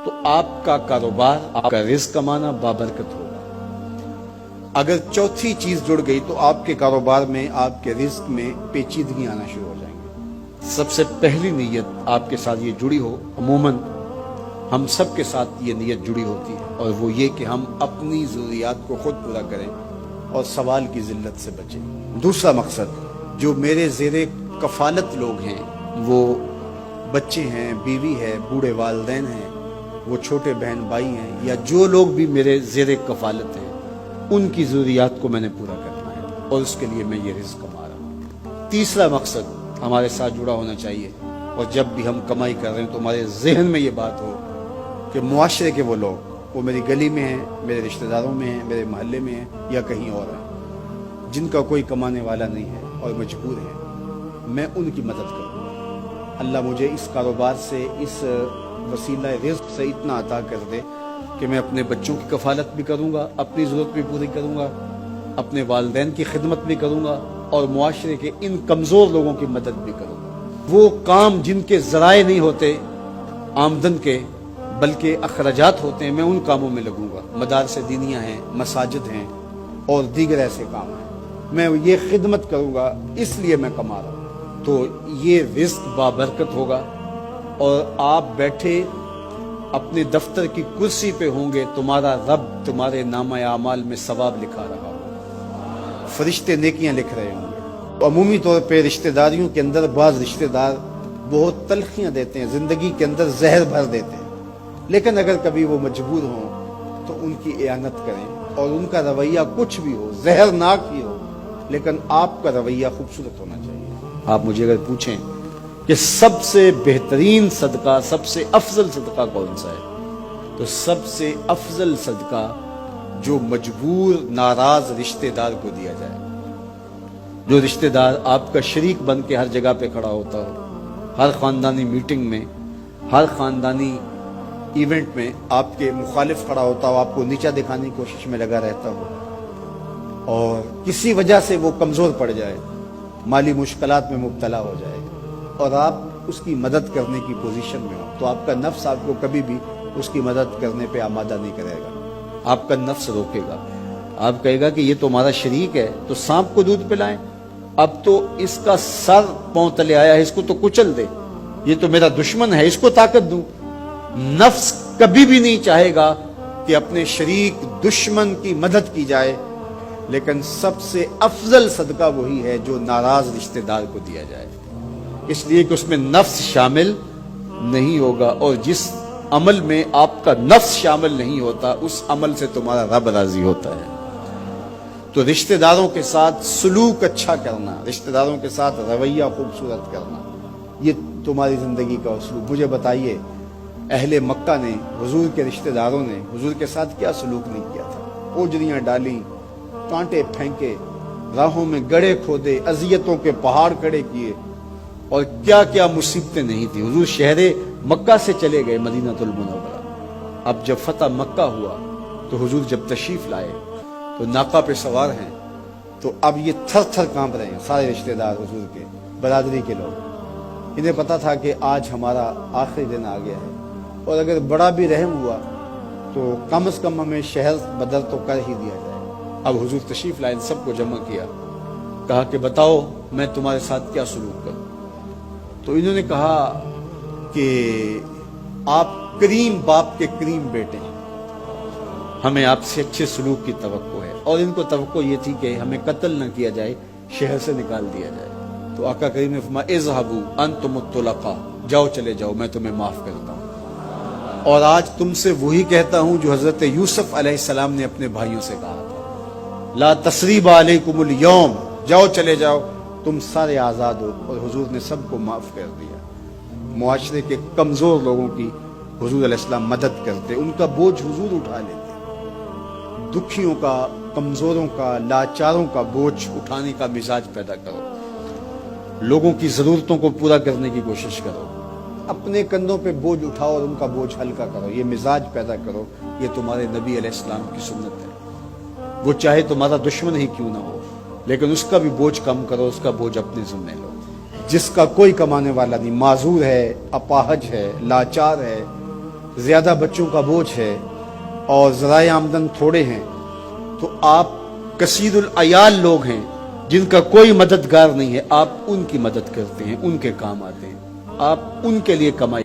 تو آپ کا کاروبار، آپ کا رزق کمانا بابرکت ہوگا۔ اگر چوتھی چیز جڑ گئی تو آپ کے کاروبار میں، آپ کے رزق میں پیچیدگی آنا شروع ہو جائیں گے۔ سب سے پہلی نیت آپ کے ساتھ یہ جڑی ہو، عموماً ہم سب کے ساتھ یہ نیت جڑی ہوتی ہے، اور وہ یہ کہ ہم اپنی ضروریات کو خود پورا کریں اور سوال کی ذلت سے بچیں۔ دوسرا مقصد، جو میرے زیر کفالت لوگ ہیں، وہ بچے ہیں، بیوی ہے، بوڑھے والدین ہیں، وہ چھوٹے بہن بھائی ہیں، یا جو لوگ بھی میرے زیر کفالت ہیں، ان کی ضروریات کو میں نے پورا کرنا ہے، اور اس کے لیے میں یہ رزق کما رہا ہوں۔ تیسرا مقصد ہمارے ساتھ جڑا ہونا چاہیے، اور جب بھی ہم کمائی کر رہے ہیں تو ہمارے ذہن میں یہ بات ہو کہ معاشرے کے وہ لوگ، وہ میری گلی میں ہیں، میرے رشتہ داروں میں ہیں، میرے محلے میں ہیں، یا کہیں اور ہیں، جن کا کوئی کمانے والا نہیں ہے اور مجبور ہیں، میں ان کی مدد کروں۔ اللہ مجھے اس کاروبار سے، اس وسیلہ رزق سے اتنا عطا کر دے کہ میں اپنے بچوں کی کفالت بھی کروں گا، اپنی ضرورت بھی پوری کروں گا، اپنے والدین کی خدمت بھی کروں گا، اور معاشرے کے ان کمزور لوگوں کی مدد بھی کروں گا۔ وہ کام جن کے ذرائع نہیں ہوتے آمدن کے، بلکہ اخراجات ہوتے ہیں، میں ان کاموں میں لگوں گا۔ مدارس دینیاں ہیں، مساجد ہیں، اور دیگر ایسے کام ہیں، میں یہ خدمت کروں گا، اس لیے میں کما رہا ہوں۔ تو یہ رزق بابرکت ہوگا، اور آپ بیٹھے اپنے دفتر کی کرسی پہ ہوں گے، تمہارا رب تمہارے نامہ اعمال میں ثواب لکھا رہا ہوگا، فرشتے نیکیاں لکھ رہے ہوں گے۔ عمومی طور پہ رشتہ داریوں کے اندر بعض رشتہ دار بہت تلخیاں دیتے ہیں، زندگی کے اندر زہر بھر دیتے ہیں، لیکن اگر کبھی وہ مجبور ہوں تو ان کی اعانت کریں، اور ان کا رویہ کچھ بھی ہو، زہرناک ہی ہو، لیکن آپ کا رویہ خوبصورت ہونا چاہیے۔ آپ مجھے اگر پوچھیں کہ سب سے بہترین صدقہ، سب سے افضل صدقہ کون سا ہے، تو سب سے افضل صدقہ جو مجبور ناراض رشتہ دار کو دیا جائے، جو رشتہ دار آپ کا شریک بن کے ہر جگہ پہ کھڑا ہوتا ہو، ہر خاندانی میٹنگ میں، ہر خاندانی ایونٹ میں آپ کے مخالف کھڑا ہوتا ہو، آپ کو نیچا دکھانے کی کوشش میں لگا رہتا ہو، اور کسی وجہ سے وہ کمزور پڑ جائے، مالی مشکلات میں مبتلا ہو جائے، اور آپ اس کی مدد کرنے کی پوزیشن میں ہو، تو آپ کا نفس آپ کو کبھی بھی اس کی مدد کرنے پہ آمادہ نہیں کرے گا۔ آپ کا نفس روکے گا، آپ کہے گا کہ یہ تو ہمارا شریک ہے، تو سانپ کو دودھ پلائیں، اب تو اس کا سر پاؤں تلے آیا ہے، اس کو تو کچل دے، یہ تو میرا دشمن ہے، اس کو طاقت دوں۔ نفس کبھی بھی نہیں چاہے گا کہ اپنے شریک دشمن کی مدد کی جائے، لیکن سب سے افضل صدقہ وہی ہے جو ناراض رشتہ دار کو دیا جائے، اس لیے کہ اس میں نفس شامل نہیں ہوگا، اور جس عمل میں آپ کا نفس شامل نہیں ہوتا، اس عمل سے تمہارا رب راضی ہوتا ہے۔ تو رشتہ داروں کے ساتھ سلوک اچھا کرنا، رشتہ داروں کے ساتھ رویہ خوبصورت کرنا، یہ تمہاری زندگی کا اسلوب۔ مجھے بتائیے، اہل مکہ نے، حضور کے رشتہ داروں نے حضور کے ساتھ کیا سلوک نہیں کیا تھا؟ اوجریاں ڈالی، کانٹے پھینکے، راہوں میں گڑھے کھودے، اذیتوں کے پہاڑ کھڑے کیے، اور کیا کیا مصیبتیں نہیں تھی۔ حضور شہر مکہ سے چلے گئے مدینہ المنورہ۔ اب جب فتح مکہ ہوا تو حضور جب تشریف لائے تو ناقہ پہ سوار ہیں، تو اب یہ تھر تھر کانپ رہے ہیں سارے رشتہ دار حضور کے، برادری کے لوگ۔ انہیں پتا تھا کہ آج ہمارا آخری دن آ گیا ہے، اور اگر بڑا بھی رحم ہوا تو کم از کم ہمیں شہر بدر تو کر ہی دیا جائے۔ اب حضور تشریف لائے، سب کو جمع کیا، کہا کہ بتاؤ میں تمہارے ساتھ کیا سلوک کروں؟ تو انہوں نے کہا کہ آپ کریم باپ کے کریم بیٹے ہیں، ہمیں آپ سے اچھے سلوک کی توقع ہے، اور ان کو توقع یہ تھی کہ ہمیں قتل نہ کیا جائے، شہر سے نکال دیا جائے۔ تو آقا کریم نے فرمایا اذهبوا انتم الطلقاء، جاؤ چلے جاؤ، میں تمہیں معاف کرتا ہوں۔ اور آج تم سے وہی کہتا ہوں جو حضرت یوسف علیہ السلام نے اپنے بھائیوں سے کہا تھا، لا تثریب علیکم اليوم، جاؤ چلے جاؤ، تم سارے آزاد ہو۔ اور حضور نے سب کو معاف کر دیا۔ معاشرے کے کمزور لوگوں کی حضور علیہ السلام مدد کرتے، ان کا بوجھ حضور اٹھا لیتے۔ دکھیوں کا، کمزوروں کا، لاچاروں کا بوجھ اٹھانے کا مزاج پیدا کرو، لوگوں کی ضرورتوں کو پورا کرنے کی کوشش کرو، اپنے کندھوں پہ بوجھ اٹھاؤ اور ان کا بوجھ ہلکا کرو، یہ مزاج پیدا کرو۔ یہ تمہارے نبی علیہ السلام کی سنت ہے۔ وہ چاہے تمہارا دشمن ہی کیوں نہ ہو، لیکن اس کا بھی بوجھ کم کرو، اس کا بوجھ اپنے ذمہ لو۔ جس کا کوئی کمانے والا نہیں، معذور ہے، اپاہج ہے، لاچار ہے، زیادہ بچوں کا بوجھ ہے اور ذرائع آمدن تھوڑے ہیں تو آپ کثیر العیال لوگ ہیں جن کا کوئی مددگار نہیں ہے، آپ ان کی مدد کرتے ہیں، ان کے کام آتے ہیں، آپ ان کے لیے کمائی